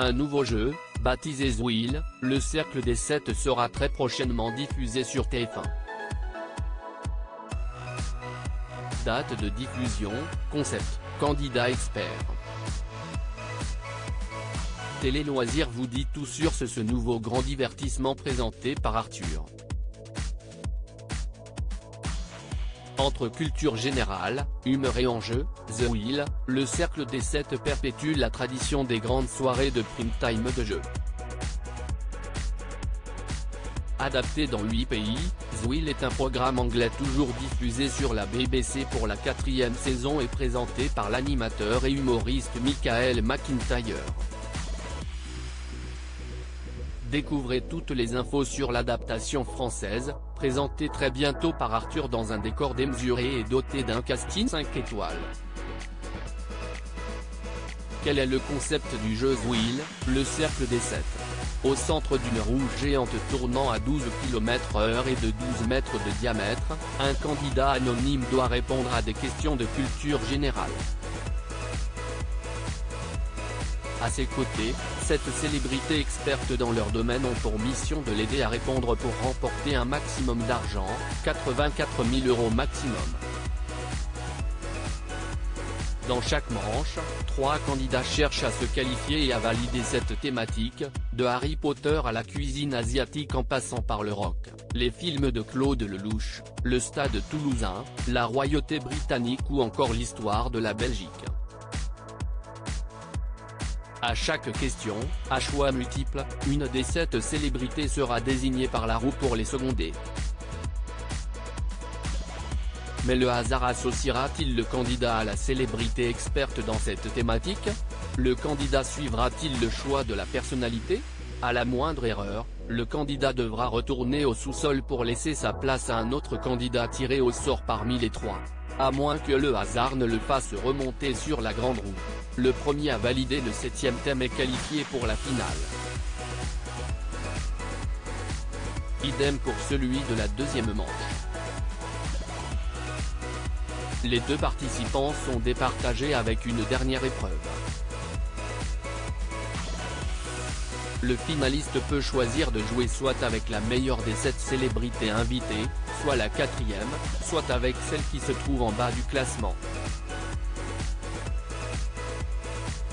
Un nouveau jeu, baptisé The Wheel, le Cercle des 7 sera très prochainement diffusé sur TF1. Date de diffusion, concept, candidat expert. Télé Loisirs vous dit tout sur ce nouveau grand divertissement présenté par Arthur. Entre culture générale, humour et enjeux, The Wheel, le Cercle des 7 perpétue la tradition des grandes soirées de prime time de jeux. Adapté dans 8 pays, The Wheel est un programme anglais toujours diffusé sur la BBC pour la 4e saison et présenté par l'animateur et humoriste Michael McIntyre. Découvrez toutes les infos sur l'adaptation française, présentée très bientôt par Arthur dans un décor démesuré et doté d'un casting 5 étoiles. Quel est le concept du jeu The Wheel, le Cercle des 7 ? Au centre d'une roue géante tournant à 12 km/h et de 12 mètres de diamètre, un candidat anonyme doit répondre à des questions de culture générale. À ses côtés, 7 célébrités expertes dans leur domaine ont pour mission de l'aider à répondre pour remporter un maximum d'argent, 84 000 € maximum. Dans chaque manche, 3 candidats cherchent à se qualifier et à valider cette thématique, de Harry Potter à la cuisine asiatique en passant par le rock, les films de Claude Lelouch, le Stade toulousain, la royauté britannique ou encore l'histoire de la Belgique. À chaque question, à choix multiples, une des 7 célébrités sera désignée par la roue pour les seconder. Mais le hasard associera-t-il le candidat à la célébrité experte dans cette thématique ? Le candidat suivra-t-il le choix de la personnalité ? À la moindre erreur, le candidat devra retourner au sous-sol pour laisser sa place à un autre candidat tiré au sort parmi les 3. À moins que le hasard ne le fasse remonter sur la grande roue. Le premier à valider le 7e thème est qualifié pour la finale. Idem pour celui de la 2e manche. Les 2 participants sont départagés avec une dernière épreuve. Le finaliste peut choisir de jouer soit avec la meilleure des 7 célébrités invitées, soit la 4e, soit avec celle qui se trouve en bas du classement.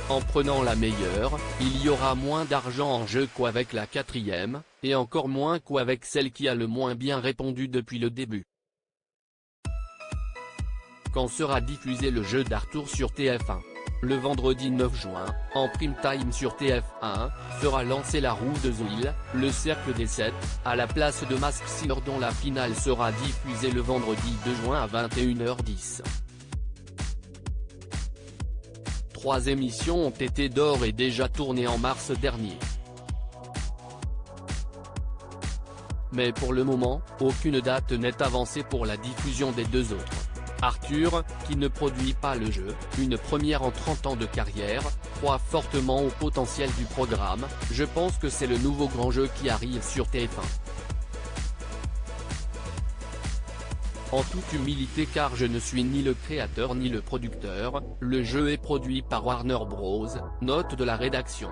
En prenant la meilleure, il y aura moins d'argent en jeu qu'avec la 4e, et encore moins qu'avec celle qui a le moins bien répondu depuis le début. Quand sera diffusé le jeu d'Arthur sur TF1 ? Le vendredi 9 juin, en prime time sur TF1, sera lancée la roue de The Wheel, le Cercle des 7, à la place de Masked Singer dont la finale sera diffusée le vendredi 2 juin à 21h10. 3 émissions ont été d'ores et déjà tournées en mars dernier. Mais pour le moment, aucune date n'est avancée pour la diffusion des 2 autres. Arthur, qui ne produit pas le jeu, une première en 30 ans de carrière, croit fortement au potentiel du programme. Je pense que c'est le nouveau grand jeu qui arrive sur TF1. En toute humilité car je ne suis ni le créateur ni le producteur, le jeu est produit par Warner Bros, note de la rédaction.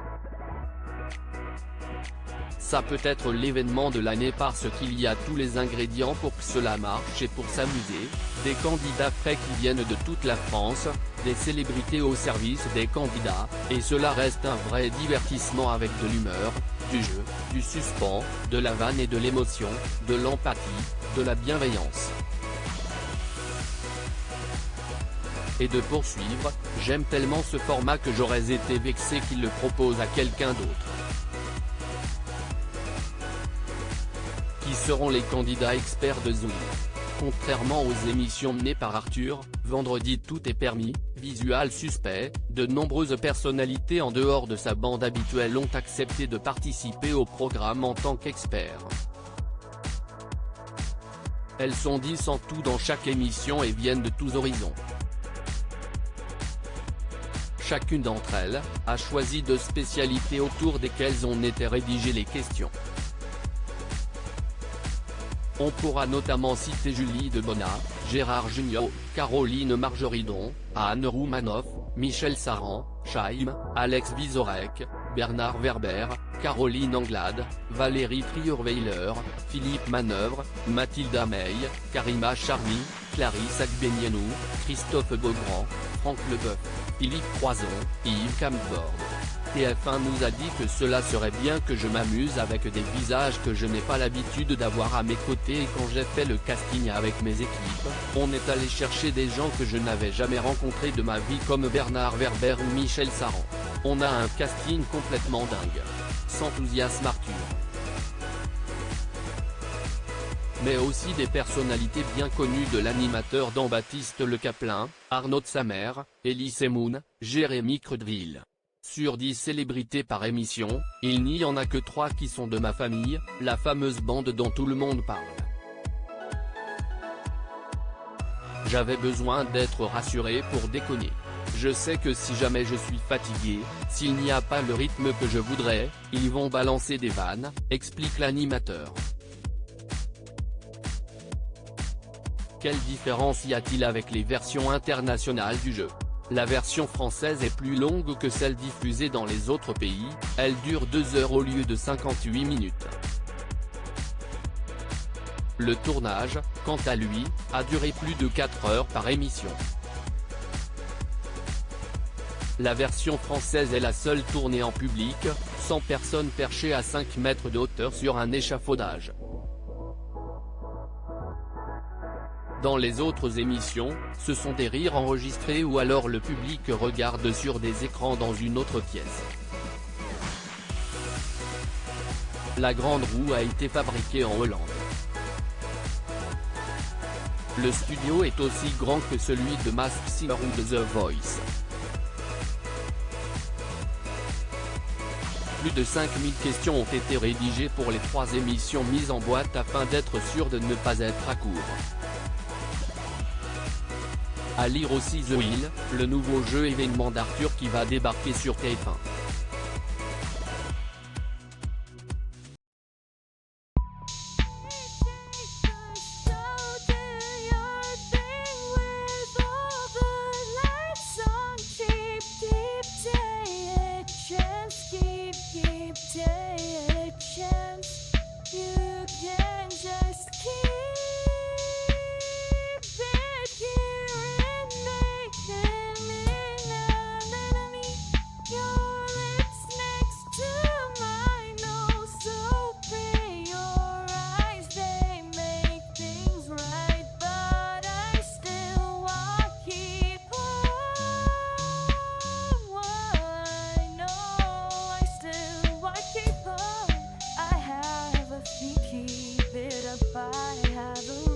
Ça peut être l'événement de l'année parce qu'il y a tous les ingrédients pour que cela marche et pour s'amuser, des candidats frais qui viennent de toute la France, des célébrités au service des candidats, et cela reste un vrai divertissement avec de l'humeur, du jeu, du suspens, de la vanne et de l'émotion, de l'empathie, de la bienveillance. Et de poursuivre, j'aime tellement ce format que j'aurais été vexé qu'il le propose à quelqu'un d'autre. Qui seront les candidats experts de The Wheel ? Contrairement aux émissions menées par Arthur, vendredi tout est permis, visual suspect, de nombreuses personnalités en dehors de sa bande habituelle ont accepté de participer au programme en tant qu'experts. Elles sont 10 en tout dans chaque émission et viennent de tous horizons. Chacune d'entre elles a choisi 2 spécialités autour desquelles ont été rédigées les questions. On pourra notamment citer Julie Debona, Gérard Jugnot, Caroline Marjoridon, Anne Roumanoff, Michel Saran, Chaim, Alex Vizorek, Bernard Werber, Caroline Anglade, Valérie Trierweiler, Philippe Manœuvre, Mathilda May, Karima Charny, Clarisse Agbenienou, Christophe Beaugrand, Franck Leboeuf, Philippe Croison, Yves Campbord. TF1 nous a dit que cela serait bien que je m'amuse avec des visages que je n'ai pas l'habitude d'avoir à mes côtés, et quand j'ai fait le casting avec mes équipes, on est allé chercher des gens que je n'avais jamais rencontrés de ma vie comme Bernard Werber ou Michel Saran. On a un casting complètement dingue. S'enthousiasme Arthur. Mais aussi des personnalités bien connues de l'animateur dans Baptiste Le Caplin, Arnaud de Samer, Elie Semoun, Jérémy Crudeville. Sur 10 célébrités par émission, il n'y en a que 3 qui sont de ma famille, la fameuse bande dont tout le monde parle. J'avais besoin d'être rassuré pour déconner. Je sais que si jamais je suis fatigué, s'il n'y a pas le rythme que je voudrais, ils vont balancer des vannes, explique l'animateur. Quelle différence y a-t-il avec les versions internationales du jeu ? La version française est plus longue que celle diffusée dans les autres pays, elle dure 2 heures au lieu de 58 minutes. Le tournage, quant à lui, a duré plus de 4 heures par émission. La version française est la seule tournée en public, sans personne perchée à 5 mètres de hauteur sur un échafaudage. Dans les autres émissions, ce sont des rires enregistrés ou alors le public regarde sur des écrans dans une autre pièce. La grande roue a été fabriquée en Hollande. Le studio est aussi grand que celui de Masked Singer ou de The Voice. Plus de 5000 questions ont été rédigées pour les 3 émissions mises en boîte afin d'être sûr de ne pas être à court. À lire aussi The Wheel, le nouveau jeu événement d'Arthur qui va débarquer sur TF1. Keep it up, I have a